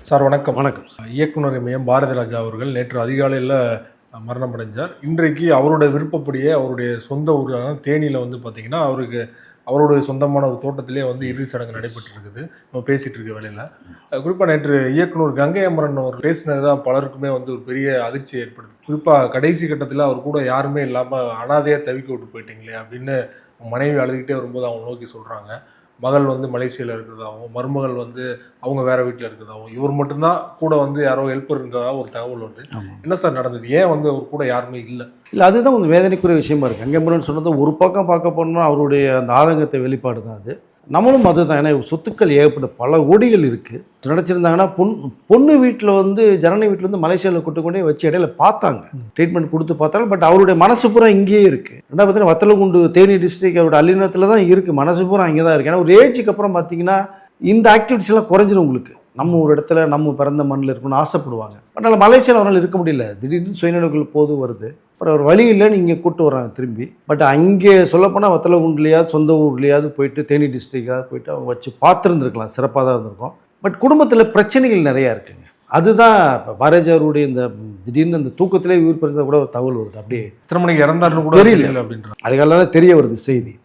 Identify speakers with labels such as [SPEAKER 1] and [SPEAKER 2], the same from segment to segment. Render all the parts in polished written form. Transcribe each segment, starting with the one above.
[SPEAKER 1] Sir வணக்கம்.
[SPEAKER 2] வணக்கம்.
[SPEAKER 1] இயக்குனர் எம் பாரதி ராஜா அவர்கள் நேற்று அதிகாலையில் மரணம் அடைஞ்சார். இன்றைக்கு அவருடைய விருப்பப்படியே அவருடைய சொந்த ஊரான தேனியில் வந்து பார்த்தீங்கன்னா அவருடைய சொந்தமான ஒரு தோட்டத்திலே வந்து இறுதி சடங்கு நடைபெற்று இருக்குது. நம்ம பேசிகிட்டு இருக்க வேலையில் குறிப்பாக நேற்று இயக்குனர் கங்கை அமரன் அவர் பேசினதுதான் பலருக்குமே வந்து ஒரு பெரிய அதிர்ச்சியை ஏற்படுது. குறிப்பாக கடைசி கட்டத்தில் அவர் கூட யாருமே இல்லாமல் அனாதையாக தவிக்க விட்டு போயிட்டீங்களே அப்படின்னு மனைவி அழுதுகிட்டே வரும்போது அவங்க நோக்கி சொல்கிறாங்க. மகள் வந்து மலேசியாவில் இருக்கிறதாகவும், மருமகள் வந்து அவங்க வேற வீட்டில் இருக்கிறதாகவும், இவர் மட்டும்தான் கூட வந்து யாரோ ஹெல்ப்பர் இருந்ததாக ஒரு தகவல் வருது. என்ன சார் நடந்தது? ஏன் வந்து அவர் கூட யாருமே இல்லை?
[SPEAKER 2] அதுதான் கொஞ்சம் வேதனைக்குரிய விஷயமா இருக்குது. கங்கை சொன்னது ஒரு பக்கம் பார்க்க போனோம்னா அவருடைய அந்த ஆதங்கத்தை வெளிப்பாடு தான் அது. நம்மளும் அதுதான். ஏன்னா சொத்துக்கள் ஏகப்பட்ட பல கோடிகள் இருக்குது. நினச்சிருந்தாங்கன்னா பொண்ணு வீட்டில் வந்து ஜனனி வீட்டில் வந்து மலேசியாவில் கூட்டு கொண்டே வச்சு இடையில பார்த்தாங்க, ட்ரீட்மெண்ட் கொடுத்து பார்த்தாலும். பட் அவருடைய மனசு பூரா இங்கேயே இருக்குது. ரெண்டாவது பார்த்தீங்கன்னா வத்தலகுண்டு தேனி டிஸ்ட்ரிக்ட் அவருடைய அல்லினத்தில் தான் இருக்குது. மனசு பூரா அங்கே தான் இருக்குது. ஏன்னா ஒரு ஏஜுக்கு அப்புறம் பார்த்தீங்கன்னா இந்த ஆக்டிவிட்டிஸ் எல்லாம் குறைஞ்சிடும். உங்களுக்கு நம்ம ஒரு இடத்துல நம்ம பிறந்த மண்ணில் இருக்கணும்னு ஆசைப்படுவாங்க. அதனால் மலேசியாவில் அவரால் இருக்க முடியல. திடீர்னு சுயநினைவுகள் போது வருது. அப்புறம் ஒரு வழி இல்லைன்னு இங்கே கூப்பிட்டு வர்றாங்க திரும்பி. பட் அங்கே சொல்லப்போனால் வத்தலகுண்டுலையாவது சொந்த ஊர்லையாவது போயிட்டு தேனி டிஸ்ட்ரிக்டாவது போயிட்டு அவங்க வச்சு பார்த்துருந்துருக்கலாம், சிறப்பாக தான் இருந்திருக்கும். பட் குடும்பத்தில் பிரச்சனைகள் நிறையா இருக்குங்க. அதுதான் இப்போ பாரதியாருடைய இந்த திடீர்னு அந்த தூக்கத்திலே உயிர் பிறந்த கூட ஒரு தகவல் வருது. அப்படியே
[SPEAKER 1] திருமணிக்கு இறந்தாருன்னு கூட தெரியல அப்படின்ற
[SPEAKER 2] அதுக்கெல்லாம் தான் தெரிய வருது செய்தி.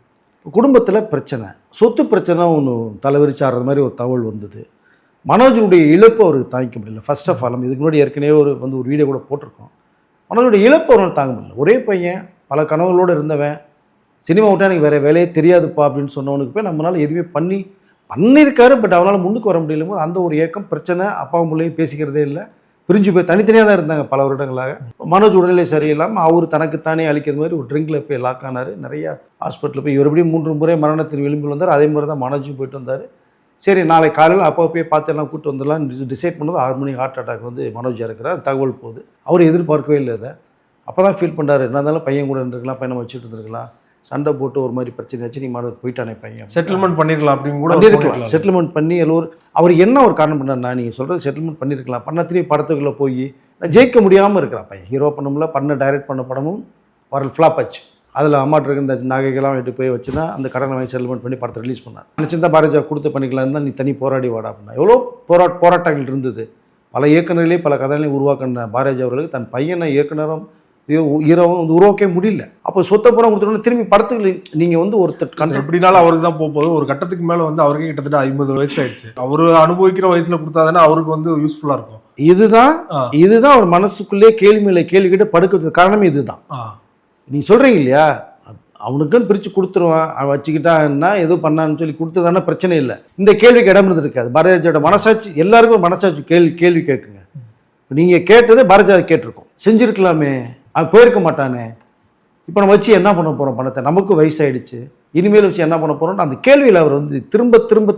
[SPEAKER 2] குடும்பத்தில் பிரச்சனை, சொத்து பிரச்சனை ஒன்று தலைவிரிச்சாடுறது மாதிரி ஒரு தகவல் வந்தது. மனோஜனுடைய இழப்பு அவருக்கு தாங்கிக்க முடியல. ஃபர்ஸ்ட் ஆஃப் ஆல் இதுக்கு முன்னாடி ஏற்கனவே ஒரு வீடியோ கூட போட்டிருக்கோம். மனோஜனுடைய இழப்பு அவனால் தாங்க முடியல. ஒரே பையன், பல கனவுகளோடு இருந்தவன், சினிமா விட்டா எனக்கு வேறு வேலையே தெரியாதுப்பா அப்படின்னு சொன்னவனுக்கு போய் நம்மளால் எதுவுமே பண்ணியிருக்காரு. பட் அவனால் முன்னுக்கு வர முடியல போது அந்த ஒரு ஏக்கம், பிரச்சனை. அப்பாவும் பிள்ளையும் பேசிக்கிறதே இல்லை, பிரிஞ்சு போய் தனித்தனியாக தான் இருந்தாங்க பல வருடங்களாக. மனோஜ் உடல்நிலை சரியில்லாமல் அவர் தனக்குத்தானே அழிக்கிற மாதிரி ஒரு ட்ரிங்கில் போய் லாக் ஆனார். நிறையா ஹாஸ்பிட்டலில் போய் எப்படியும் 3 முறை மரணத்தின் விளிம்பில் வந்தார். அதே மாதிரி தான் மனோஜும் போயிட்டு வந்தார். சரி, நாளை காலையில் அப்போ போய் பார்த்து எல்லாம் கூப்பிட்டு வந்துடலாம் டிசைட் பண்ணது. 6 மணிக்கு ஹார்ட் அட்டாக் வந்து மனோஜ் இறக்குறார். தகவல் போகுது. அவர் எதிர்பார்க்கவே இல்லை அதை. அப்போ தான் ஃபீல் பண்ணுறாரு, என்ன இருந்தாலும் பையன் கூட இருந்திருக்கலாம், பையனை வச்சுட்டு இருந்திருக்கலாம், சண்டை போட்டு ஒரு மாதிரி பிரச்சனை ஆச்சு, நீ மனோஜ் போயிட்டானே பையன்,
[SPEAKER 1] செட்டில்மெண்ட் பண்ணிருக்கலாம் அப்படின்னு கூட
[SPEAKER 2] பண்ணியிருக்கலாம். செட்டில்மெண்ட் பண்ணி அவர் என்ன ஒரு காரணம் பண்ணார்னா, நீங்கள் சொல்கிறது செட்டில்மெண்ட் பண்ணியிருக்கலாம். பண்ண திரும்பி படத்துக்குள்ளே போய் ஜெயிக்க முடியாமல் இருக்கிறான் பையன். ஹீரோ பண்ணமுடியல, டைரக்ட் பண்ண படமும் வரல் ஃப்ளாப் ஆச்சு. அதில் அம்மாட்டு இருந்த நகைகள்லாம் எடுத்து போய் வச்சு தான் அந்த கடனை வாங்கி செட்டில்மெண்ட் பண்ணி படத்தை ரிலீஸ் பண்ணார். நினச்சிருந்தா பாரதியா கொடுத்து பண்ணிக்கலான்னு தான் நீ தனி போராடி வாடா அப்படின்னா. எவ்வளோ போராட்டங்கள் இருந்தது. பல இயக்குநர்களே பல கதைகளையும் உருவாக்கின பாரதியா அவர்களுக்கு தன் பையனை இயக்குனரும் ஹீரோவும் வந்து உருவாக்கவே முடியல. அப்போ சொத்தை பூரா கொடுத்துட்டோன்னு திரும்பி படத்துக்கு நீங்கள் வந்து ஒருத்தர்
[SPEAKER 1] எப்படினாலும் அவருக்கு தான் போகுது. ஒரு கட்டத்துக்கு மேலே வந்து அவருக்கே கிட்டத்தட்ட 50 வயசு ஆயிடுச்சு. அவர் அனுபவிக்கிற வயசுல கொடுத்தாதானே அவருக்கு வந்து யூஸ்ஃபுல்லாக இருக்கும்.
[SPEAKER 2] இதுதான் அவர் மனசுக்குள்ளே கேள்வி மேலே கேள்வி கிட்ட படுக்க வச்சது காரணமே இதுதான். நீ சொல்கிறீங்க இல்லையா, அவனுக்குன்னு பிரித்து கொடுத்துருவான், அவன் வச்சுக்கிட்டான்னா எதுவும் பண்ணான்னு சொல்லி கொடுத்ததானே பிரச்சனை இல்லை. இந்த கேள்விக்கு இடம் இருந்திருக்காது. பாரதியாரோட மனசாட்சி, எல்லாருக்கும் ஒரு மனசாட்சி கேள்வி கேட்குங்க. நீங்கள் கேட்டது பாரதியா கேட்டிருக்கோம், செஞ்சுருக்கலாமே, அவன் போயிருக்க மாட்டானே, இப்போ நம்ம வச்சு என்ன பண்ண போகிறோம் பணத்தை, நமக்கு வயசாகிடுச்சு, இனிமேல் வச்சு என்ன பண்ண போகிறோம்னு அந்த கேள்வியில் அவர் வந்து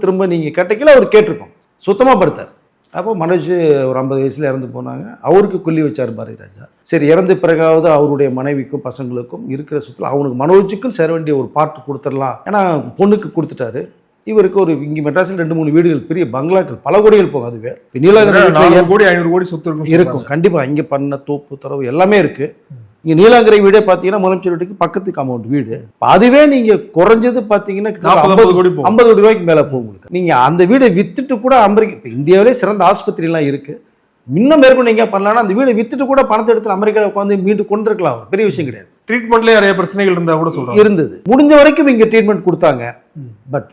[SPEAKER 2] திரும்ப நீங்கள் கேட்டக்கில அவர் கேட்டிருக்கோம், சுத்தமாக படுத்தார். அப்போ மனோஜ் ஒரு 50 வயசில் இறந்து போனாங்க. அவருக்கு கொல்லி வச்சார் பாரதி ராஜா. சரி, இறந்த பிறகாவது அவருடைய மனைவிக்கும் பசங்களுக்கும் இருக்கிற சொத்துல அவனுக்கு மனோஜுக்கும் சேர வேண்டிய ஒரு பார்ட் கொடுத்துடலாம். ஏன்னா பொண்ணுக்கு கொடுத்துட்டாரு. இவருக்கு ஒரு இங்கே மெட்ராஸில் 2-3 வீடுகள், பெரிய பங்களாக்கள், பல கோடிகள் போகும். அதுவே நீலாங்கரை
[SPEAKER 1] 400 கோடி 500 கோடி சொத்து
[SPEAKER 2] இருக்கும் கண்டிப்பாக. இங்கே பண்ண தோப்பு தரவு எல்லாமே இருக்குது. இங்கே நீலாங்கரை வீடே பார்த்தீங்கன்னா முதலமைச்சர் வீட்டுக்கு பக்கத்துக்கு அமௌண்ட் வீடு. அதுவே நீங்கள் குறைஞ்சது பார்த்தீங்கன்னா 50 கோடி ரூபாய்க்கு மேலே போகும் உங்களுக்கு. நீங்கள் அந்த வீடை வித்துட்டு கூட அமெரிக்கா, இப்போ இந்தியாவிலே சிறந்த ஆஸ்பத்திரிலாம் இருக்குது, இன்னும் மேற்கொண்டு எங்கே பண்ணலாம்னா அந்த வீடை வித்துட்டு கூட பணத்தை எடுத்து அமெரிக்காவில் உட்காந்து மீண்டு கொண்டு இருக்கலாம். பெரிய விஷயம் கிடையாது.
[SPEAKER 1] ட்ரீட்மெண்ட்லேயே நிறைய பிரச்சனைகள் இருந்தால் கூட சொல்கிறேன்
[SPEAKER 2] இருந்தது. முடிஞ்ச வரைக்கும் இங்கே ட்ரீட்மெண்ட் கொடுத்தாங்க. பட்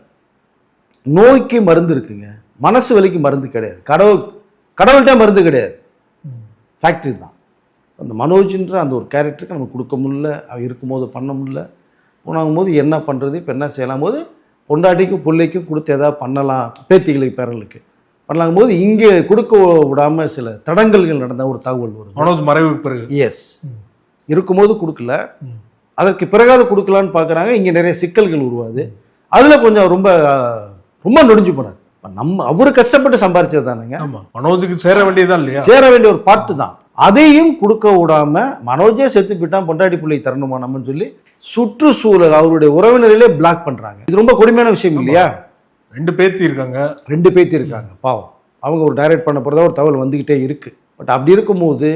[SPEAKER 2] நோய்க்கு மருந்து இருக்குங்க, மனசு வலிக்கு மருந்து கிடையாது. கடவுள்கிட்ட மருந்து கிடையாது. ஃபேக்ட்ரி தான். அந்த மனோஜ்ன்ற அந்த ஒரு கேரக்டருக்கு நம்ம கொடுக்க முடியல, அவன் இருக்கும்போது பண்ண முடியல. போனாகும்போது என்ன பண்ணுறது, இப்போ என்ன செய்யலாம் போது பொண்டாட்டிக்கும் பிள்ளைக்கும் கொடுத்து எதாவது பண்ணலாம், பேத்திகளுக்கு பேரலுக்கு பண்ணலாம் போது இங்கே கொடுக்க விடாமல் சில தடங்கல்கள் நடந்த ஒரு தகவல் வரும்.
[SPEAKER 1] மனோஜ் மறைவு பிறகு
[SPEAKER 2] எஸ் இருக்கும்போது கொடுக்கல, அதற்கு பிறகாவது கொடுக்கலான்னு பார்க்குறாங்க. இங்கே நிறைய சிக்கல்கள் உருவாது. அதில் கொஞ்சம் ரொம்ப நொடிஞ்சு போனார். அவரு கஷ்டப்பட்டு சம்பாரிச்சது தானுங்க.
[SPEAKER 1] மனோஜுக்கு சேர வேண்டியதான் இல்லையா,
[SPEAKER 2] சேர வேண்டிய ஒரு பாட்டு தான். அதையும் கொடுக்க விடாம மனோஜே செத்து போயிட்டான், பொண்டாட்டி பிள்ளை தரணுமா நம்மன்னு சொல்லி சுற்றுச்சூழல் அவருடைய உறவினர்களே பிளாக் பண்றாங்க. இது ரொம்ப கொடுமையான விஷயம் இல்லையா?
[SPEAKER 1] 2 பேத்தி இருக்காங்க
[SPEAKER 2] பாவம். அவங்க ஒரு டைரக்ட் பண்ண போறதா ஒரு தகவல் வந்துகிட்டே இருக்கு. பட் அப்படி இருக்கும்போது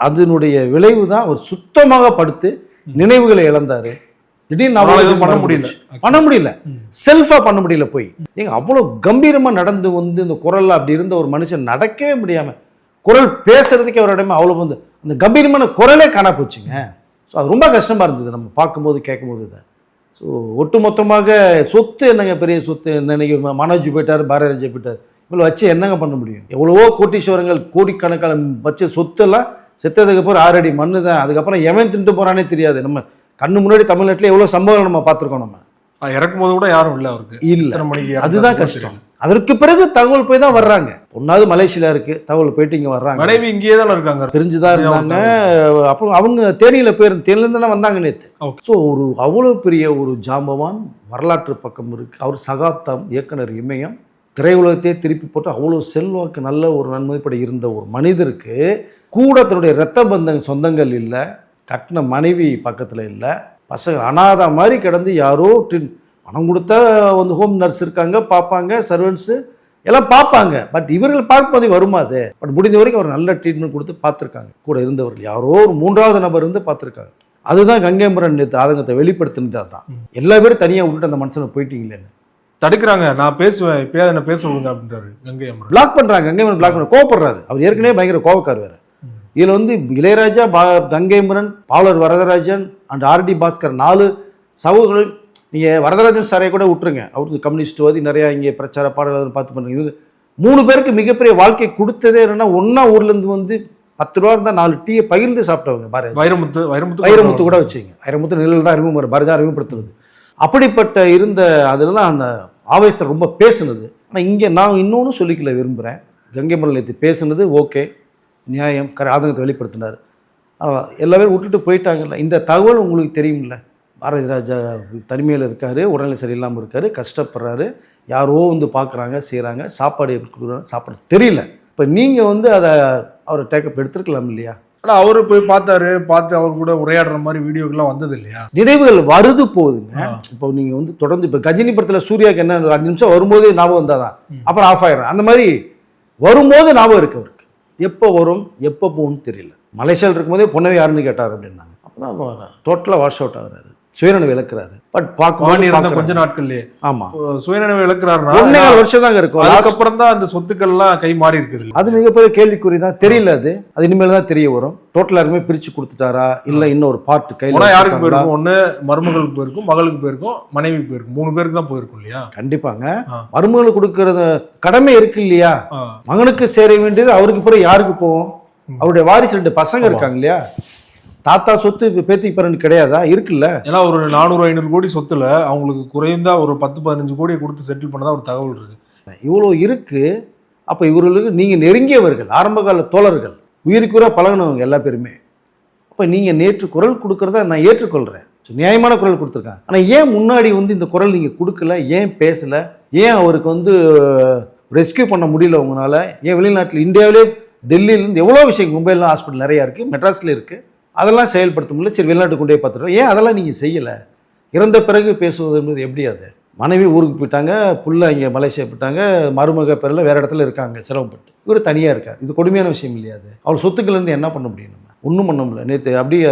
[SPEAKER 2] அதனுடைய விளைவு தான் அவர் சுத்தமாக படுத்து நினைவுகளை இழந்தாரு. திடீர்னு பண்ண முடியல. பண்ண முடியல, செல்ஃபா பண்ண முடியல. போய் ஏங்க அவ்வளோ கம்பீரமா நடந்து வந்து இந்த குரல்ல அப்படி இருந்த ஒரு மனுஷன் நடக்கவே முடியாம குரல் பேசுறதுக்கே அவரிடமே அவ்வளோ வந்து அந்த கம்பீரமான குரலே காணா போச்சுங்க. ஸோ அது ரொம்ப கஷ்டமா இருந்தது நம்ம பார்க்கும்போது கேட்கும்போது இதை. ஸோ ஒட்டுமொத்தமாக சொத்து என்னங்க பெரிய சொத்து, இன்னைக்கு மனோஜ் போயிட்டார், பாரதிராஜா போயிட்டார், இவ்வளோ வச்சு என்னங்க பண்ண முடியும்? எவ்வளவோ கோட்டீஸ்வரங்கள் கோடிக்கணக்கான வச்ச சொத்தெல்லாம் செத்ததுக்கு அப்புறம் 6 அடி மண்ணு தான். அதுக்கப்புறம் எவன் தின்ட்டு போறானே தெரியாது. நம்ம கண்ணு முன்னாடி தமிழ்நாட்டில் எவ்வளோ சம்பவம் நம்ம பார்த்துருக்கோம். நம்ம
[SPEAKER 3] இறக்கும் போது கூட யாரும் இல்லை அவருக்கு,
[SPEAKER 2] இல்லை, அதுதான் கஷ்டம். அதற்கு பிறகு தகவல் போய் தான் வர்றாங்க. ஒன்னாவது மலேசியா இருக்கு, தகவல் போயிட்டு இங்க வர்றாங்க.
[SPEAKER 3] மனைவி இங்கேயே தான் இருக்காங்க,
[SPEAKER 2] தெரிஞ்சுதான் இருந்தாங்க. அப்புறம் அவங்க தேனியில போயிருந்து, தேனியில தானே வந்தாங்க நேற்று. ஸோ ஒரு அவ்வளோ பெரிய ஒரு ஜாம்பவான் வரலாற்று பக்கம் இருக்கு. அவர் சகாப்தம் இயக்குனர் இமயம் திரையுலகத்தையே திருப்பி போட்டு அவ்வளோ செல்வாக்கு நல்ல ஒரு நன்மதிப்பட இருந்த ஒரு மனிதருக்கு கூட தன்னுடைய இரத்த பந்தங்க சொந்தங்கள் இல்லை, கட்டின மனைவி பக்கத்தில் இல்லை, பசங்க அனாதை மாதிரி கிடந்து யாரோ பணம் கொடுத்தா வந்து ஹோம் நர்ஸ் இருக்காங்க, பார்ப்பாங்க, சர்வன்ஸு எல்லாம் பார்ப்பாங்க. பட் இவர்கள் பார்ப்பது வருமா அது? பட் முடிந்த வரைக்கும் அவர் நல்ல ட்ரீட்மெண்ட் கொடுத்து பார்த்துருக்காங்க. கூட இருந்தவர்கள் யாரோ ஒரு 3வது நபர் இருந்து பார்த்துருக்காங்க. அதுதான் கங்கைமரன் நேற்று ஆதங்கத்தை வெளிப்படுத்தினது. தான் எல்லா பேரும் தனியாக விட்டுட்டு அந்த மனுஷனை போயிட்டீங்களேன்னு
[SPEAKER 3] தடுக்கிறாங்க. நான் பேசுவேன், இப்பயாவது என்ன பேச விடுங்க அப்படின்றாரு கங்கைமரன்.
[SPEAKER 2] பிளாக் பண்ணுறாங்க, கங்கைமரன் பிளாக் பண்ண கோவப்படுறாரு. அவர் ஏற்கனவே பயங்கர கோவக்கார் வேறு. இதில் வந்து இளையராஜா, கங்கைமரன், பாவலர் வரதராஜன் அண்ட் ஆர்டி பாஸ்கர் 4 சகோதரர்கள். நீங்கள் வரதராஜன் சாரை கூட விட்டுருங்க, அவருக்கு கம்யூனிஸ்ட்வாதி நிறையா இங்கே பிரச்சார பாடல்கள் பார்த்து பண்ணுறீங்க. 3 பேருக்கு மிகப்பெரிய வாழ்க்கை கொடுத்ததே என்னென்னா, ஒன்றா ஊர்லேருந்து வந்து 10 ரூபா இருந்தால் 4 டீயை பகிர்ந்து சாப்பிட்டவங்க. பாரதி வைரமுத்து கூட வச்சுங்க. வைரமுத்து நிலையில் தான் அறிமுகம், பாரதியா அறிமுகப்படுத்துறது. அப்படிப்பட்ட இருந்த அதில் தான் அந்த ஆவேசத்தை ரொம்ப பேசுனது. ஆனால் இங்கே நான் இன்னொன்று சொல்லிக்கல விரும்புகிறேன். கங்கைமரன் நேற்று பேசுனது ஓகே, நியாயம், ஆதங்கத்தை வெளிப்படுத்தினார். எல்லா பேரும் விட்டுட்டு போயிட்டாங்கல்ல. இந்த தகவல் உங்களுக்கு தெரியுமில்ல, பாரதி ராஜா தனிமையில் இருக்கார், உடல்நிலை சரியில்லாமல் இருக்கார், கஷ்டப்படுறாரு, யாரோ வந்து பார்க்குறாங்க, செய்கிறாங்க, சாப்பாடு கொடுக்குறாங்க, சாப்பாடு தெரியல. இப்போ நீங்கள் வந்து அதை அவரை டேக்கப் எடுத்துருக்கலாம் இல்லையா?
[SPEAKER 3] ஆனால் அவரு போய் பார்த்து அவர் கூட உரையாடுற மாதிரி வீடியோக்கெல்லாம் வந்தது இல்லையா?
[SPEAKER 2] நினைவுகள் வருது போகுதுங்க. இப்போ நீங்கள் வந்து தொடர்ந்து இப்போ கஜினி படத்தில் சூர்யாவுக்கு என்ன 5 நிமிஷம் வரும்போது ஞாபகம் வந்தால் தான், அப்புறம் ஆஃப் ஆயிடுறேன். அந்த மாதிரி வரும்போது ஞாபகம் இருக்கு அவருக்கு. எப்போ வரும் எப்போ போகணும்னு தெரியல. மலேசியாவில் இருக்கும்போதே பொண்ணவே யாருன்னு கேட்டார் அப்படின்னாங்க. அப்போ தான் டோட்டலாக வாஷ் அவுட் ஆகுறாரு, சுயநினைவு இழக்கிறாரு. பட் பார்க்க
[SPEAKER 3] கொஞ்ச நாட்கள்லயே
[SPEAKER 2] ஆமா
[SPEAKER 3] சுயநினைவு இழக்கிறாருன்னா
[SPEAKER 2] 1.5 வருஷம் தாங்க இருக்கும்.
[SPEAKER 3] அதுக்கப்புறம் தான் அந்த சொத்துக்கள் எல்லாம் கை மாறி இருக்குது.
[SPEAKER 2] அது மிகப்பெரிய கேள்விக்குறி தான். தெரியல, அது இனிமேல் தான் தெரிய வரும். டோட்டல் யாருமே பிரிச்சு கொடுத்துட்டாரா இல்ல இன்னொரு பார்ட் கையில
[SPEAKER 3] யாருக்கு போயிருக்கும்? ஒண்ணு மருமகளுக்கு போயிருக்கும், மகளுக்கு போயிருக்கும், மனைவி போயிருக்கும். 3 பேருக்கு தான் போயிருக்கும் இல்லையா?
[SPEAKER 2] கண்டிப்பாங்க. மருமகளுக்கு கொடுக்கறது கடமை இருக்கு இல்லையா? மகனுக்கு சேர வேண்டியது அவருக்கு பிறகு யாருக்கு போகும்? அவருடைய வாரிசு 2 பசங்க இருக்காங்க இல்லையா? தாத்தா சொத்து பேத்திக்கு பிறகு கிடையாதா? இருக்குல்ல.
[SPEAKER 3] ஏன்னா ஒரு 400-500 கோடி சொத்துல அவங்களுக்கு குறைந்தா ஒரு 10-15 கோடியை கொடுத்து செட்டில் பண்ணதா ஒரு தகவல் இருக்கு.
[SPEAKER 2] இவ்வளோ இருக்கு. அப்ப இவர்களுக்கு நீங்க நெருங்கியவர்கள், ஆரம்பகால தோழர்கள், உயிருக்குற பழகினவங்க எல்லா பேருமே. அப்ப நீங்க நேற்று குரல் கொடுக்கறத நான் ஏற்றுக்கொள்றேன், நியாயமான குரல் கொடுத்துருக்காங்க. ஆனா ஏன் முன்னாடி வந்து இந்த குரல் நீங்க கொடுக்கல? ஏன் பேசல? ஏன் அவருக்கு வந்து ரெஸ்கியூ பண்ண முடியல உங்களால? ஏன் வெளிநாட்டில், இந்தியாவிலே டெல்லியிலேருந்து எவ்வளோ விஷயம், மும்பையில் ஹாஸ்பிட்டல் நிறையா இருக்குது, மெட்ராஸில் இருக்குது, அதெல்லாம் செயல்படுத்த முடியல. சரி வெளிநாட்டு கொண்டே பார்த்துட்டோம். ஏன் அதெல்லாம் நீங்கள் செய்யலை? இறந்த பிறகு பேசுவது என்பது எப்படி? அது மனைவி ஊருக்கு போயிட்டாங்க, புள்ள இங்கே மலேசியா போயிட்டாங்க, மருமக பேரில் வேறு இடத்துல இருக்காங்க சிரமப்பட்டு, இவர் தனியாக இருக்கார். இது கொடுமையான விஷயம் இல்லையா? அது அவள் சொத்துக்கள்லேருந்து என்ன பண்ண முடியும்? நம்ம ஒன்றும் பண்ண முடியல. நேற்று அப்படியே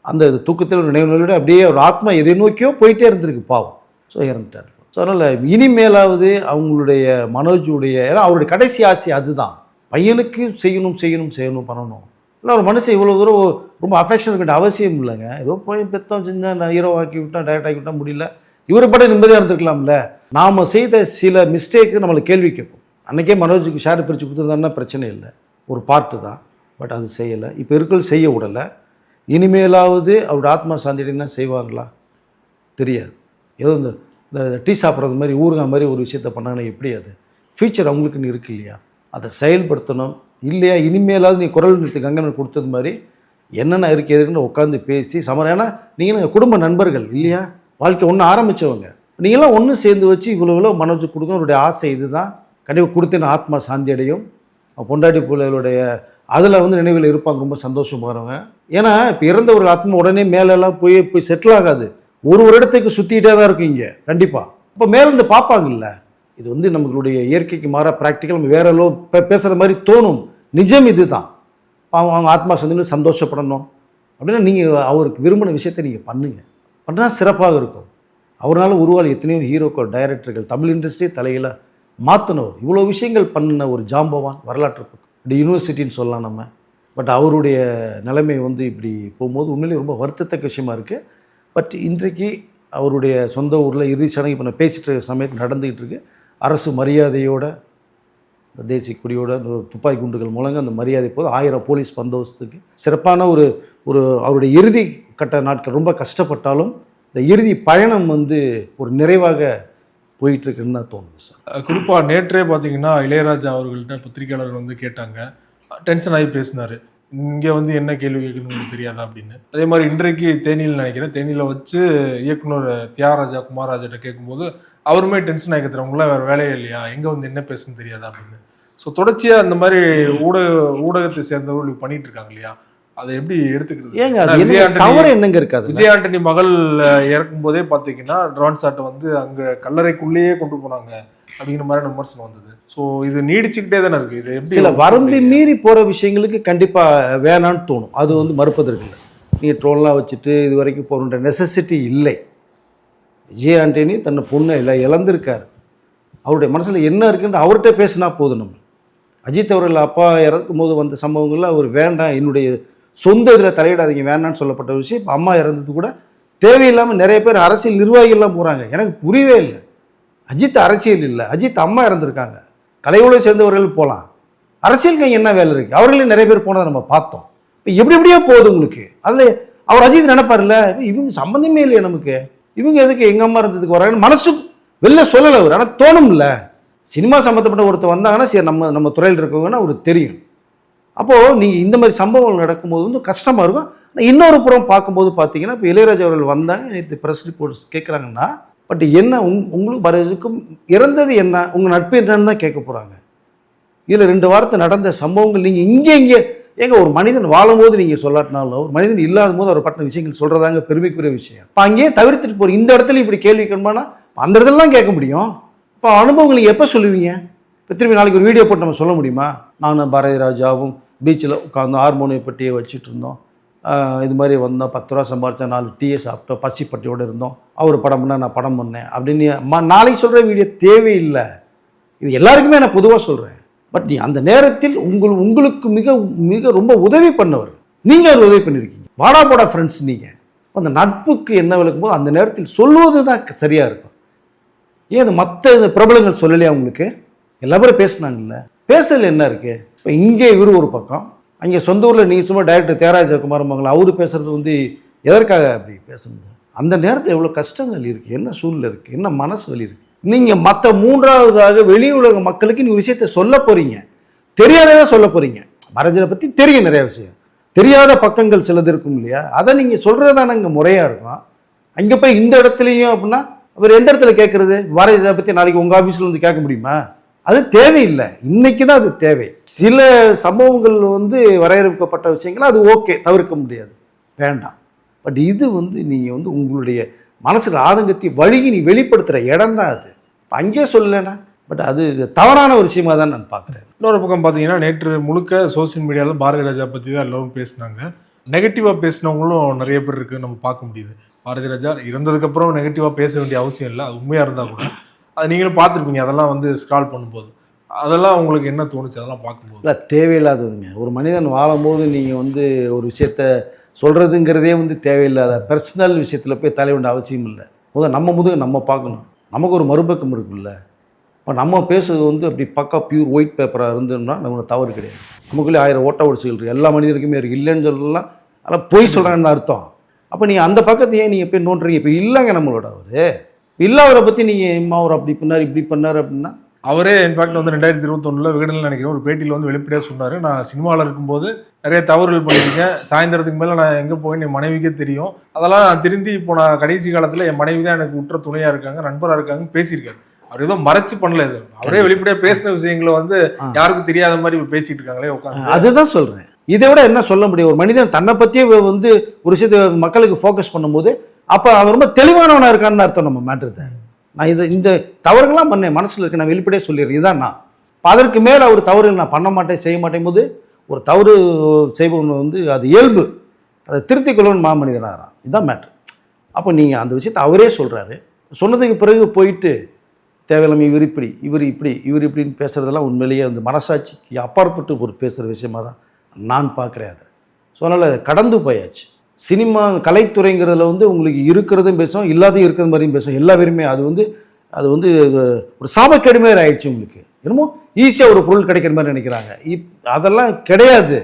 [SPEAKER 2] அந்த தூக்கத்தில் நினைவுகளோடு அப்படியே ஒரு ஆத்மா எதை நோக்கியோ போயிட்டே இருந்திருக்கு, பாவம். ஸோ இறந்துட்டார். ஸோ அதனால் இனிமேலாவது அவங்களுடைய மனோஜுடைய, ஏன்னா அவருடைய கடைசி ஆசை அதுதான், பையனுக்கு செய்யணும் பண்ணணும். இல்லை ஒரு மனுஷன் இவ்வளோ தூரம் ரொம்ப அஃபெக்ஷன் இருக்கின்ற அவசியம் இல்லைங்க. ஏதோ போய் பெத்தம் செஞ்சால் நான் ஹீரோ ஆக்கி விட்டான், டைரக்ட் ஆக்கி விட்டால் முடியல. இவரை படம் நிம்மதியாக இருந்திருக்கலாம்ல. நாம் செய்த சில மிஸ்டேக்கு நம்மளை கேள்வி கேட்கும். அன்றைக்கே மனோஜுக்கு ஷேர் பிரித்து கொடுத்துருந்தாங்கன்னா பிரச்சனை இல்லை, ஒரு பார்ட்டு தான். பட் அது செய்யலை. இப்போ இருக்கிறது செய்ய விடலை. இனிமேலாவது அவருடைய ஆத்மா சாந்தினா செய்வாங்களா தெரியாது. ஏதோ இந்த டீ சாப்பிட்றது மாதிரி ஊறுகாய் மாதிரி ஒரு விஷயத்த பண்ணாங்கன்னா எப்படி? அது ஃபியூச்சர் அவங்களுக்குன்னு இருக்கு இல்லையா? அதை செயல்படுத்தணும் இல்லையா? இனிமேலாவது நீ குரல் நிறுத்தி கங்கனன் கொடுத்தது மாதிரி என்னென்ன இருக்கு எதுக்குன்னு உட்காந்து பேசி ஏன்னா நீங்கள் குடும்ப நண்பர்கள் இல்லையா? வாழ்க்கை ஒன்று ஆரம்பித்தவங்க, நீங்களாம் ஒன்று சேர்ந்து வச்சு இவ்வளோ மனோஜ் கொடுக்கணும். அவருடைய ஆசை இதுதான். கண்டிப்பாக கொடுத்தேன், ஆத்மா சாந்தி அடையும். பொண்டாட்டி பிள்ளைகளுடைய அதில் வந்து நினைவில் இருப்பாங்க, ரொம்ப சந்தோஷப்படுறவங்க. ஏன்னா இப்போ இறந்த ஒரு ஆத்மா உடனே மேலெல்லாம் போய் செட்டில் ஆகாது. ஒரு இடத்துக்கு சுற்றிக்கிட்டே தான் இருக்கும் இங்கே கண்டிப்பாக. இப்போ மேலேருந்து பார்ப்பாங்கல்ல. இது வந்து நம்மளுடைய இயற்கைக்கு மாற ப்ராக்டிக்கல். நம்ம வேற எல்லோ பேசுகிற மாதிரி தோணும். நிஜம் இது தான். அவங்க ஆத்மா சந்தின்னு சந்தோஷப்படணும் அப்படின்னா நீங்கள் அவருக்கு விரும்பின விஷயத்தை நீங்கள் பண்ணுங்க. பண்ணால் சிறப்பாக இருக்கும். அவரால் உருவான எத்தனையோ ஹீரோக்கள், டைரக்டர்கள், தமிழ் இண்டஸ்ட்ரியே தலையில் மாற்றினவர், இவ்வளோ விஷயங்கள் பண்ணின ஒரு ஜாம்பவான் வரலாற்று பக்கம். இப்படி யூனிவர்சிட்டின்னு சொல்லலாம் நம்ம. பட் அவருடைய நிலைமை வந்து இப்படி போகும்போது உண்மையிலேயே ரொம்ப வருத்தத்தக்க விஷயமா இருக்குது. பட் இன்றைக்கு அவருடைய சொந்த ஊரில் இறுதி சடங்கு இப்போ நான் பேசிட்டு சமயத்தில் நடந்துக்கிட்டு இருக்கு. அரசு மரியாதையோட, இந்த தேசிய கொடியோட, இந்த துப்பாக்கி குண்டுகள் முழங்க அந்த மரியாதை போது 1000 போலீஸ் பந்தோபஸ்துக்கு சிறப்பான ஒரு அவருடைய இறுதி கட்ட நாட்கள் ரொம்ப கஷ்டப்பட்டாலும் இந்த இறுதி பயணம் வந்து ஒரு நிறைவாக போயிட்டுருக்குன்னு தான் தோணுது சார்.
[SPEAKER 1] குறிப்பாக நேற்றே பார்த்தீங்கன்னா இளையராஜா அவர்கள்ட்ட பத்திரிகையாளர் வந்து கேட்டாங்க, டென்ஷன் ஆகி பேசினார், இங்கே வந்து என்ன கேள்வி கேட்கணும்னு உங்களுக்கு தெரியாதா அப்படின்னு. அதே மாதிரி இன்றைக்கு தேனியில் நினைக்கிறேன், தேனியில் வச்சு இயக்குனர் தியாகராஜா குமாரராஜாட்ட கேட்கும்போது அவருமே டென்ஷன் ஆகிக்கிறவங்களாம் வேறு வேலையே இல்லையா, எங்கே வந்து என்ன பேசணும்னு தெரியாதா அப்படின்னு. ஸோ தொடர்ச்சியாக அந்த மாதிரி ஊடகத்தை சேர்ந்தவர்கள் பண்ணிட்டு இருக்காங்க இல்லையா, அதை எப்படி எடுத்துக்கிறது?
[SPEAKER 2] ஏங்க அது தவறு என்னங்க இருக்காது?
[SPEAKER 1] விஜய் ஆண்டனி மகள் இறக்கும் போதே பார்த்தீங்கன்னா ட்ரோன் ஷாட்டை வந்து அங்கே கல்லறைக்குள்ளேயே கொண்டு போனாங்க அப்படிங்கிற மாதிரி விமர்சனம் வந்தது. ஸோ இது நீடிச்சுக்கிட்டே தானே இருக்கு. இது எப்படி
[SPEAKER 2] சில வரம்பு மீறி போகிற விஷயங்களுக்கு கண்டிப்பாக வேணான்னு தோணும். அது வந்து மறுப்பதற்கு இல்லை. நீங்கள் ட்ரோன்லாம் வச்சுட்டு இது வரைக்கும் போகணுன்ற நெசசிட்டி இல்லை. விஜய் ஆண்டனி தன்னை பொண்ணை இல்லை இழந்திருக்காரு. அவருடைய மனசில் என்ன இருக்குன்னு அவர்கிட்ட பேசினா போதும். நம்ம அஜித் அவர்கள் அப்பா இறக்கும் போது வந்த சம்பவங்களில் அவர் வேண்டாம், என்னுடைய சொந்த இதில் தலையிடாதீங்க வேண்டான்னு சொல்லப்பட்ட விஷயம். இப்போ அம்மா இறந்தது கூட தேவையில்லாமல் நிறைய பேர் அரசியல் நிர்வாகிகள்லாம் போகிறாங்க. எனக்கு புரியவே இல்லை. அஜித் அரசியல் இல்லை, அஜித் அம்மா இறந்துருக்காங்க, கலையோடு சேர்ந்தவர்கள் போகலாம், அரசியலுக்கு என்ன வேலை இருக்குது? அவர்களே நிறைய பேர் போனதை நம்ம பார்த்தோம். இப்போ எப்படியோ போகுது உங்களுக்கு. அதில் அவர் அஜித் நினைப்பார்ல, இவங்க சம்மந்தமே இல்லையா நமக்கு, இவங்க எதுக்கு எங்கள் அம்மா இருந்ததுக்கு வராங்கன்னு மனசு வெளில சொல்லலை அவர். ஆனால் தோணும்ல, சினிமா சம்மந்தப்பட்ட ஒருத்தர் வந்தாங்கன்னா சரி நம்ம துறையில் இருக்கவங்கன்னா அவருக்கு தெரியும். அப்போது நீங்கள் இந்த மாதிரி சம்பவங்கள் நடக்கும்போது வந்து கஷ்டமாக இருக்கும். இன்னொரு புறம் பார்க்கும்போது பார்த்தீங்கன்னா இப்போ இளையராஜா அவர்கள் வந்தாங்க, நேற்று ப்ரெஸ் ரிப்போர்ட்ஸ் கேட்குறாங்கன்னா, பட் என்ன உங்களுக்கு வரதுக்கும் இறந்தது என்ன, உங்கள் நட்பு என்னன்னு தான் கேட்க போகிறாங்க. இதில் 2 வாரத்தை நடந்த சம்பவங்கள் நீங்கள் இங்கே ஏங்க ஒரு மனிதன் வாழும்போது நீங்கள் சொல்லாட்டினாலும் ஒரு மனிதன் இல்லாத போது அவர் பட்டின விஷயங்கள் சொல்கிறதாங்க பெருமைக்குரிய விஷயம். இப்போ அங்கேயே தவிர்த்துட்டு போகிற இந்த இடத்துல இப்படி கேள்வி கேட்கணுமானா அந்த இடத்துலலாம் கேட்க முடியும். இப்போ அனுபவங்கள் நீங்கள் எப்போ சொல்லுவீங்க? இப்போ திரும்பி நாளைக்கு ஒரு வீடியோ போட்டு நம்ம சொல்ல முடியுமா? நானும் பாரதி ராஜாவும் பீச்சில் உட்காந்து ஹார்மோனிய பட்டியை வச்சுட்டு இருந்தோம், இது மாதிரி வந்தோம், 10 ரூபா சம்பாரிச்சா 4 டீயை சாப்பிட்டோம், பசி பட்டியோடு இருந்தோம், அவர் படம் பண்ணால் நான் படம் பண்ணேன் அப்படின்னு நாளைக்கு சொல்கிற வீடியோ தேவையில்லை. இது எல்லாருக்குமே நான் பொதுவாக சொல்கிறேன். பட் நீ அந்த நேரத்தில் உங்களுக்கு மிக மிக ரொம்ப உதவி பண்ணவர், நீங்கள் அவர் உதவி பண்ணியிருக்கீங்க, வாடா போடா ஃப்ரெண்ட்ஸ். நீங்கள் அந்த நட்புக்கு என்ன விளக்கும் போது அந்த நேரத்தில் சொல்லுவது தான் சரியாக இருக்கும். ஏன் அது மற்ற பிரபலங்கள் சொல்லலையா உங்களுக்கு? எல்லா பேரும் பேசுனாங்கல்ல, பேசல என்ன இருக்குது? இப்போ இங்கே இவர் ஒரு பக்கம், அங்கே சொந்த ஊரில் நீங்கள் சும்மா டைரக்டர் தியாகராஜா குமாரமங்கலம் அவர் பேசுகிறது வந்து எதற்காக அப்படி பேசணும்? அந்த நேரத்தில் எவ்வளோ கஷ்டங்கள் இருக்குது, என்ன சூழ்நிலை இருக்குது, என்ன மனசு வலி இருக்குது. நீங்கள் மற்ற 3வதாக வெளி உலக மக்களுக்கு நீங்கள் விஷயத்தை சொல்ல போகிறீங்க, தெரியாததான் சொல்ல போகிறீங்க. மரஜனை பற்றி தெரியும், நிறைய விஷயம் தெரியாத பக்கங்கள் சிலது இருக்கும் இல்லையா, அதை நீங்கள் சொல்கிறது தானே இங்கே முறையாக இருக்கும். அங்கே போய் இந்த இடத்துலையும் அப்படின்னா அவர் எந்த இடத்துல கேட்குறது? பாரதியை பற்றி நாளைக்கு உங்கள் ஆஃபீஸில் வந்து கேட்க முடியுமா? அது தேவையில்லை. இன்னைக்கு தான் அது தேவை. சில சம்பவங்கள் வந்து வரையறுக்கப்பட்ட விஷயங்கள் அது ஓகே, தவிர்க்க முடியாது, வேண்டாம். பட் இது வந்து நீங்கள் வந்து உங்களுடைய மனசில் ஆதங்கத்தை வழுகி நீ வெளிப்படுத்துகிற இடம் தான் அது. அங்கேயே சொல்லலைன்னா பட் அது தவறான ஒரு விஷயமா தான் நான் பார்க்குறேன்.
[SPEAKER 1] இன்னொரு பக்கம் பார்த்தீங்கன்னா நேற்று முழுக்க சோசியல் மீடியாவில் பாரதி ராஜா பற்றி தான் எல்லோரும் பேசினாங்க. நெகட்டிவாக பேசினவங்களும் நிறைய பேர் இருக்குன்னு நம்ம பார்க்க முடியுது. பாரதி ராஜா இறந்ததுக்கப்புறம் நெகட்டிவாக பேச வேண்டிய அவசியம் இல்லை, அது உண்மையாக இருந்தால் கூட. அது நீங்களும் பார்த்துருப்பீங்க, அதெல்லாம் வந்து ஸ்க்ரால் பண்ணும்போது அதெல்லாம் உங்களுக்கு என்ன தோணுச்சு அதெல்லாம் பார்க்கும்போது?
[SPEAKER 2] இல்லை, தேவையில்லாததுங்க. ஒரு மனிதன் வாழும்போது நீங்கள் வந்து ஒரு விஷயத்த சொல்கிறதுங்கிறதே வந்து தேவையில்லாத பர்சனல் விஷயத்தில் போய் தலை வேண்டிய அவசியம் இல்லை. முதல் நம்ம பார்க்கணும். நமக்கு ஒரு மறுபக்கம் இருக்குல்ல. இப்போ நம்ம பேசுறது வந்து அப்படி பக்கா பியூர் ஒயிட் பேப்பராக இருந்ததுன்னா நம்மளோட தவறு கிடையாது. நமக்குள்ளே 1000 ஓட்ட உடச்சிகள் இருக்குது, எல்லா மனிதருக்குமே இருக்குது. இல்லைன்னு சொல்லலாம், அதெல்லாம் பொய் சொல்கிறாங்கன்னு அர்த்தம். அப்போ நீங்கள் அந்த பக்கத்தையே நீங்கள் போய் நோண்டுறீங்க. இப்போ இல்லைங்க நம்மளோட அவர் இல்லாதவரை பற்றி நீங்கள் அவர் அப்படி பண்ணார் இப்படி பண்ணார் அப்படின்னா,
[SPEAKER 1] அவரே இன்ஃபேக்ட் வந்து 2021 விகடனில் நினைக்கிறேன் ஒரு பேட்டியில் வந்து வெளிப்படையாக சொன்னார், நான் சினிமாவில் இருக்கும்போது நிறைய தவறுகள் பண்ணியிருக்கேன், சாயந்தரத்துக்கு மேலே நான் எங்கே போவேன்னு என் மனைவிக்கே தெரியும், அதெல்லாம் நான் திருந்தி இப்போ நான் கடைசி காலத்தில் என் மனைவி தான் எனக்கு உற்ற துணையாக இருக்காங்க, நண்பராக இருக்காங்கன்னு பேசியிருக்காரு. அவர் ஏதோ மறைச்சு பண்ணல, இது அவரே வெளிப்படையாக பேசின விஷயங்களை வந்து யாருக்கும் தெரியாத மாதிரி இப்போ பேசிட்டு இருக்காங்களே உட்காந்து. அதுதான்
[SPEAKER 2] சொல்கிறேன். இதை விட என்ன சொல்ல முடியும்? ஒரு மனிதன் தன்னை பற்றியே வந்து ஒரு விஷயத்தை மக்களுக்கு ஃபோக்கஸ் பண்ணும்போது அப்போ அவர் ரொம்ப தெளிவானவனாக இருக்கான்னு அர்த்தம். நம்ம மேட்ருதை நான் இந்த தவறுகள்லாம் பண்ணேன், மனசில் இருக்க நான் வெளிப்படையே சொல்லிடுறேன், இதான் நான். அதற்கு மேலே அவர் தவறுகள் நான் பண்ண மாட்டேன் செய்ய மாட்டேன் போது ஒரு தவறு செய்பவன் வந்து அது இயல்பு, அதை திருத்திக் கொள்ளணும் மாமனிதனாகிறான், இதுதான் மேட்ரு. அப்போ நீங்கள் அந்த விஷயத்தை அவரே சொல்கிறாரு, சொன்னதுக்கு பிறகு போயிட்டு தேவையில்லாம இவர் இப்படின்னு பேசுகிறதெல்லாம் உண்மையிலேயே வந்து மனசாட்சிக்கு அப்பாற்பட்டு ஒரு பேசுகிற விஷயமா தான் நான் பார்க்குறேன் அதை. ஸோ அதனால் கடந்து போயாச்சு. சினிமா கலைத்துறைங்கிறதுல வந்து உங்களுக்கு இருக்கிறதும் பேசும், இல்லாதையும் இருக்கிறது மாதிரியும் பேசும். எல்லா பேருமே அது வந்து ஒரு சாபக்கேடு மாதிரி ஆயிடுச்சு. உங்களுக்கு என்னமோ ஈஸியாக ஒரு பொருள் கிடைக்கிற மாதிரி நினைக்கிறாங்க. அதெல்லாம் கிடையாது.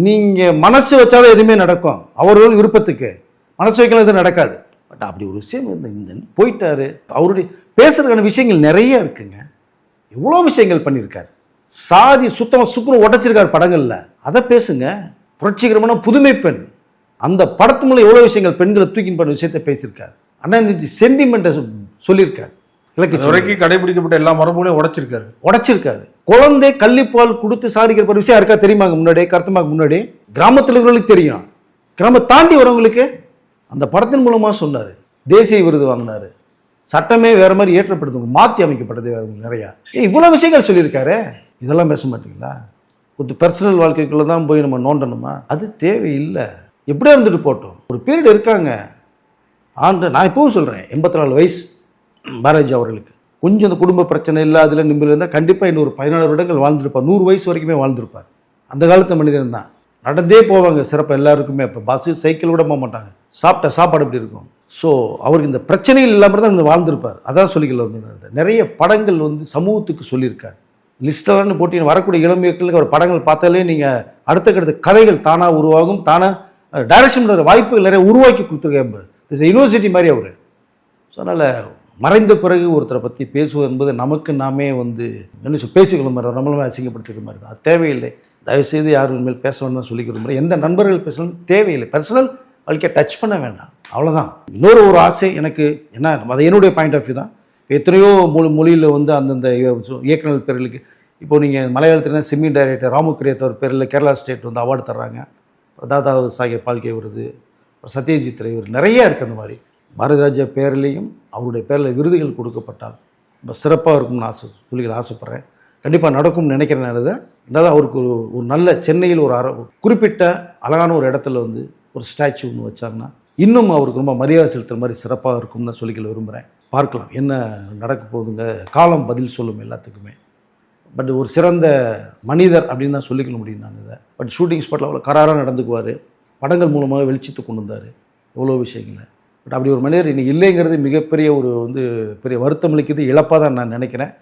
[SPEAKER 2] நீங்கள் மனசு வச்சாலும் எதுவுமே நடக்கும். அவர்கள் விருப்பத்துக்கு மனசு வைக்கலாம் எதுவும் நடக்காது. பட் அப்படி ஒரு விஷயம் இந்த போயிட்டாரு. அவருடைய பேசுறதுக்கான விஷயங்கள் நிறைய இருக்குங்க. எவ்வளோ விஷயங்கள் பண்ணியிருக்காரு. சாதி சுத்தமாக சுக்குன்னு உடைச்சிருக்காரு படங்களில். அதை பேசுங்க. புரட்சிகரமான புதுமை பெண் அந்த படத்து மூலம் எவ்வளோ விஷயங்கள் பெண்களை தூக்கின் பண்ண விஷயத்தை பேசியிருக்காரு. ஆனால் இந்த சென்டிமெண்ட்டை சொல்லியிருக்காரு.
[SPEAKER 1] வரைக்கும் கடைபிடிக்கப்பட்ட எல்லா மரபுகளையும் உடைச்சிருக்காரு.
[SPEAKER 2] குழந்தை கள்ளிப்பால் கொடுத்து சாதிக்கிற ஒரு விஷயம் யாருக்கா தெரியுமாங்க? முன்னாடியே கருத்துமாக்கு முன்னாடி கிராமத்தில் இருக்கிறவங்களுக்கு தெரியும். கிராமம் தாண்டி வரவங்களுக்கு அந்த படத்தின் மூலமாக சொன்னார். தேசிய விருது வாங்கினார். சட்டமே வேற மாதிரி ஏற்றப்படுது, மாற்றி அமைக்கப்பட்டது நிறையா. இவ்வளோ விஷயங்கள் சொல்லியிருக்காரு. இதெல்லாம் பேச மாட்டீங்களா? ஒரு பர்சனல் வாழ்க்கைக்குள்ளே தான் போய் நம்ம நோண்டணுமா? அது தேவையில்லை. எப்படியா இருந்துட்டு போட்டோம். ஒரு பீரியட் இருக்காங்க. நான் இப்பவும் சொல்கிறேன், 84 வயசு பாரதிஜி அவர்களுக்கு. கொஞ்சம் அந்த குடும்ப பிரச்சனை இல்லை, அதில் நிம்மதி இருந்தால் கண்டிப்பாக இன்னொரு 14 வருடங்கள் வாழ்ந்துருப்பார். 100 வயசு வரைக்குமே வாழ்ந்துருப்பார். அந்த காலத்து மனிதன் தான். நடந்தே போவாங்க சிறப்பாக எல்லாருக்குமே. இப்போ பஸ்ஸு சைக்கிள் கூட போக மாட்டாங்க. சாப்பிட்ட சாப்பாடு எப்படி இருக்கும்? ஸோ அவருக்கு இந்த பிரச்சனைகள் இல்லாமல் தான் இங்கே வாழ்ந்திருப்பார். அதான் சொல்லிக்கல. நிறைய படங்கள் வந்து சமூகத்துக்கு சொல்லியிருக்கார். லிஸ்டெல்லாம் போட்டி வரக்கூடிய இளமையர்களுக்கு அவர் படங்கள் பார்த்தாலே நீங்கள் அடுத்த கதைகள் தானாக உருவாகும். தானாக டைரக்ஷன் பண்ணுற வாய்ப்புகள் நிறைய உருவாக்கி கொடுத்துருக்காரு. இட்ஸ் யூனிவர்சிட்டி மாதிரி அவர். ஸோ அதனால் மறைந்த பிறகு ஒருத்தரை பற்றி பேசுவது என்பது நமக்கு நாமே வந்து என்ன பேசிக்கொள்ள மாதிரி நம்மளுமே அசிங்கப்படுத்திக்கிற மாதிரி தான். அது தேவையில்லை. தயவுசெய்து யார் உண்மையில் பேச வேண்டாம் தான் சொல்லிக்கிற மாதிரி. எந்த நண்பர்கள் பேசணும் தேவையில்லை. பர்சனல் வாழ்க்கையை டச் பண்ண வேண்டாம், அவ்வளோதான். இன்னொரு ஆசை எனக்கு என்ன, அது என்னுடைய பாயிண்ட் ஆஃப் வியூ தான். எத்தனையோ மொழியில் வந்து அந்தந்த இயக்குநர் பேர்களுக்கு இப்போ நீங்கள் மலையாளத்தில் தான் செமி டைரக்டர் ராமுக்கிரியத்தவர் பேரில் கேரளா ஸ்டேட் வந்து அவார்டு தர்றாங்க. தாதா சாஹேப் பால்கே விருது, சத்யஜித் ரே விருது நிறையா இருக்குது. அந்த மாதிரி பாரதி ராஜா பேரிலையும் அவருடைய பேரில் விருதுகள் கொடுக்கப்பட்டால் ரொம்ப சிறப்பாக இருக்கும்னு ஆசைப்பட்றேன். கண்டிப்பாக நடக்கும்னு நினைக்கிறேன். ரெண்டாவது அவருக்கு ஒரு நல்ல சென்னையில் ஒரு குறிப்பிட்ட அழகான ஒரு இடத்துல வந்து ஒரு ஸ்டாச்சு ஒன்று வச்சாங்கன்னா இன்னும் அவருக்கு ரொம்ப மரியாதை செலுத்துகிற மாதிரி சிறப்பாக இருக்கும்னு நான் சொல்லிக்கல விரும்புகிறேன். பார்க்கலாம் என்ன நடக்க போகுதுங்க. காலம் பதில் சொல்லும் எல்லாத்துக்குமே. பட் ஒரு சிறந்த மனிதர் அப்படின்னு தான் சொல்லிக்கல முடியும் நான் இதை. பட் ஷூட்டிங் ஸ்பாட்டில் அவ்வளோ கராராக நடந்துக்குவார். படங்கள் மூலமாக வெளிச்சத்து கொண்டு வந்தார் எவ்வளோ விஷயங்களை. பட் அப்படி ஒரு மனிதர் இன்னைக்கு இல்லைங்கிறது மிகப்பெரிய ஒரு வந்து பெரிய வருத்தம் அளிக்கிறது, இழப்பாக தான் நான் நினைக்கிறேன்.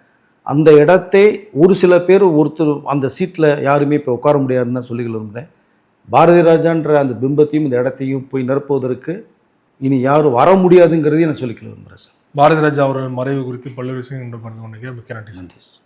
[SPEAKER 2] அந்த இடத்தை ஒரு சில பேர் ஒருத்தர் அந்த சீட்டில் யாருமே இப்போ உட்கார முடியாதுன்னு தான் சொல்லிக்கல விரும்புகிறேன். பாரதி ராஜான்ற அந்த பிம்பத்தையும் இந்த இடத்தையும் போய் நிரப்புவதற்கு இனி யாரும் வர முடியாதுங்கிறதையும் நான் சொல்லிக்கல விரும்புகிறேன் சார்.
[SPEAKER 1] பாரதி ராஜா அவர்கள் மறைவு குறித்து பல்வேறு விஷயங்கள் பண்ண மிக்க நன்றி.